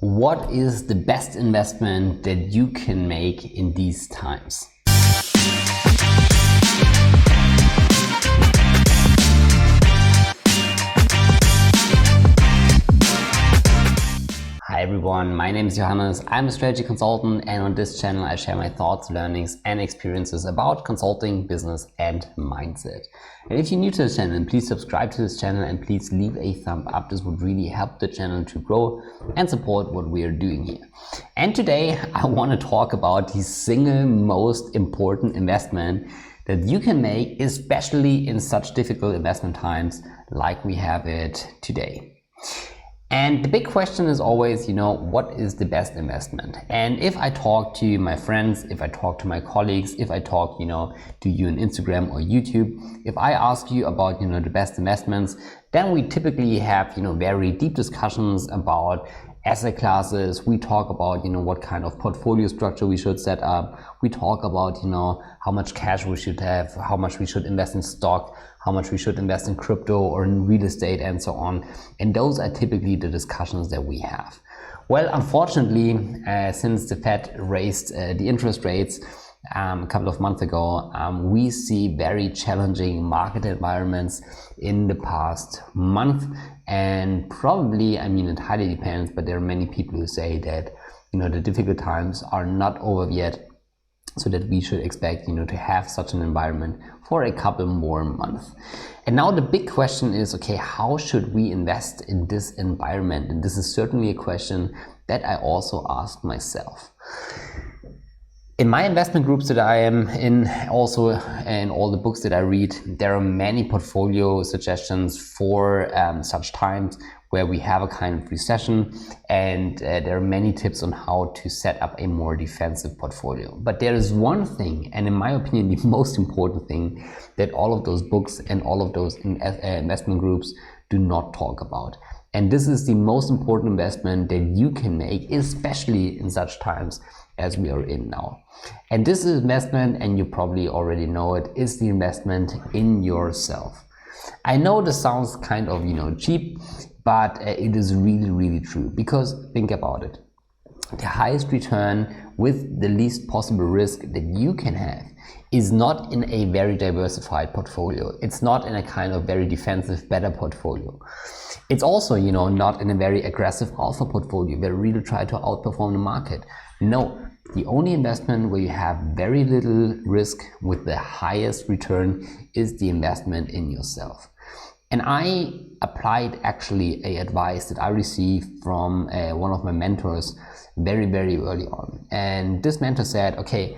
What is the best investment that you can make in these times? Hi everyone, my name is Johannes. I'm a strategy consultant, and on this channel I share my thoughts, learnings and experiences about consulting, business and mindset. And if you're new to this channel, please subscribe to this channel and please leave a thumb up. This would really help the channel to grow and support what we are doing here. And today I want to talk about the single most important investment that you can make, especially in such difficult investment times like we have it today. And the big question is always, what is the best investment? And if I talk to my friends, if I talk to my colleagues, if I talk, to you on Instagram or YouTube, if I ask you about, the best investments, then we typically have, very deep discussions about asset classes. We talk about, what kind of portfolio structure we should set up. We talk about, how much cash we should have, how much we should invest in stock, how much we should invest in crypto or in real estate and so on. And those are typically the discussions that we have. Well, unfortunately, since the Fed raised the interest rates a couple of months ago, we see very challenging market environments in the past month. And probably, it highly depends, but there are many people who say that, the difficult times are not over yet, so that we should expect, to have such an environment for a couple more months. And now the big question is, okay, how should we invest in this environment? And this is certainly a question that I also ask myself. In my investment groups that I am in, also in all the books that I read, there are many portfolio suggestions for such times where we have a kind of recession, and there are many tips on how to set up a more defensive portfolio. But there is one thing, and in my opinion the most important thing, that all of those books and all of those investment groups do not talk about. And this is the most important investment that you can make, especially in such times as we are in now. And this investment, and you probably already know it, is the investment in yourself. I know this sounds kind of, cheap, but it is really, really true. Because think about it. The highest return with the least possible risk that you can have is not in a very diversified portfolio. It's not in a kind of very defensive, better portfolio. It's also, not in a very aggressive alpha portfolio where you really try to outperform the market. No, the only investment where you have very little risk with the highest return is the investment in yourself. And I applied actually a advice that I received from one of my mentors very, very early on. And this mentor said, okay,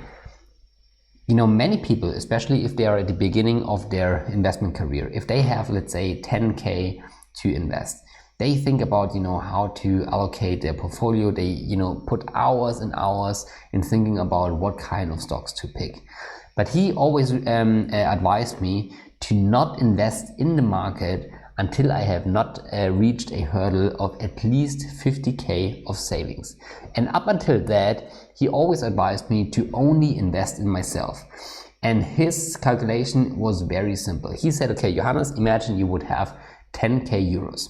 many people, especially if they are at the beginning of their investment career, if they have, let's say, 10K to invest, they think about, how to allocate their portfolio. They, put hours and hours in thinking about what kind of stocks to pick. But he always advised me to not invest in the market until I have not reached a hurdle of at least 50K of savings. And up until that, he always advised me to only invest in myself. And his calculation was very simple. He said, okay, Johannes, imagine you would have 10K euros.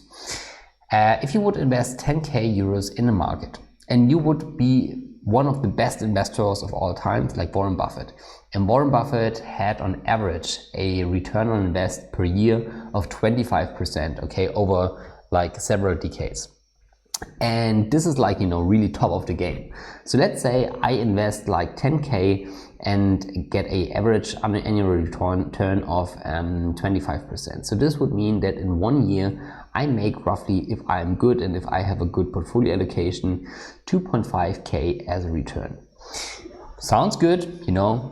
If you would invest 10K euros in the market, and you would be one of the best investors of all times, like Warren Buffett. And Warren Buffett had on average a return on invest per year of 25%, okay, over like several decades. And this is like, really top of the game. So let's say I invest like 10K and get a average annual return of 25%. So this would mean that in 1 year, I make roughly, if I'm good and if I have a good portfolio allocation, 2.5K as a return. Sounds good,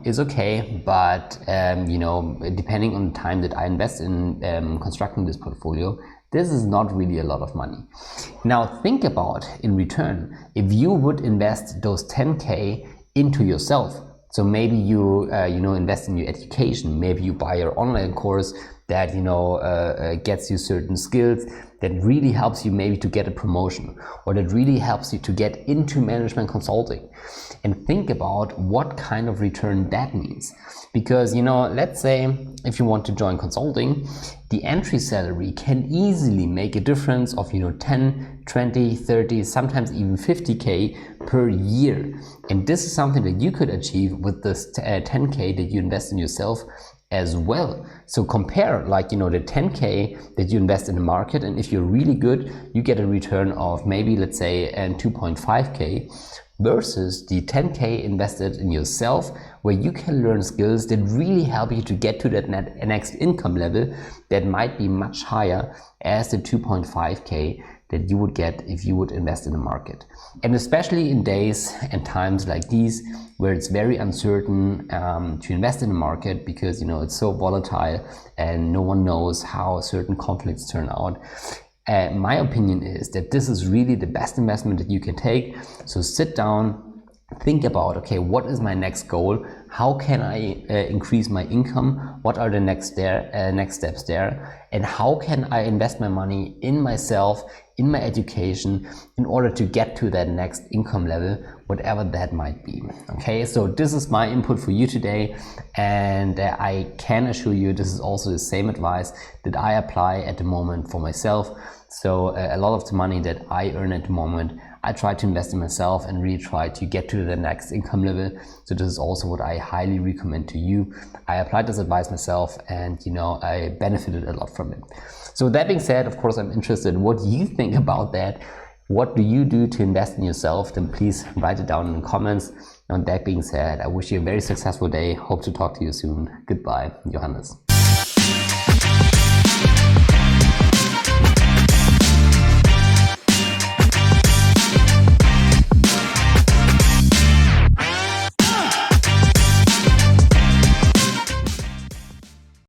is okay, but depending on the time that I invest in constructing this portfolio, this is not really a lot of money. Now think about, in return, if you would invest those 10K into yourself. So maybe you invest in your education, maybe you buy your online course, that, you know, gets you certain skills, that really helps you maybe to get a promotion, or that really helps you to get into management consulting. And think about what kind of return that means. Because, you know, let's say if you want to join consulting, the entry salary can easily make a difference of, you know, 10, 20, 30, sometimes even 50K per year. And this is something that you could achieve with this 10K that you invest in yourself as well. So compare, like, you know, the 10K that you invest in the market, and if you're really good, you get a return of maybe, let's say, 2.5K, versus the 10K invested in yourself, where you can learn skills that really help you to get to that next income level that might be much higher as the 2.5K that you would get if you would invest in the market. And especially in days and times like these, where it's very uncertain to invest in the market, because, you know, it's so volatile and no one knows how certain conflicts turn out. My opinion is that this is really the best investment that you can take. So sit down, think about, okay, what is my next goal? How can I increase my income? What are the next steps there? And how can I invest my money in myself, in my education, in order to get to that next income level, whatever that might be. Okay, so this is my input for you today, and I can assure you this is also the same advice that I apply at the moment for myself. So a lot of the money that I earn at the moment, I try to invest in myself and really try to get to the next income level. So this is also what I highly recommend to you. I applied this advice myself, and, you know, I benefited a lot from it. So with that being said, of course, I'm interested in what you think about that. What do you do to invest in yourself? Then please write it down in the comments. And that being said, I wish you a very successful day. Hope to talk to you soon. Goodbye, Johannes.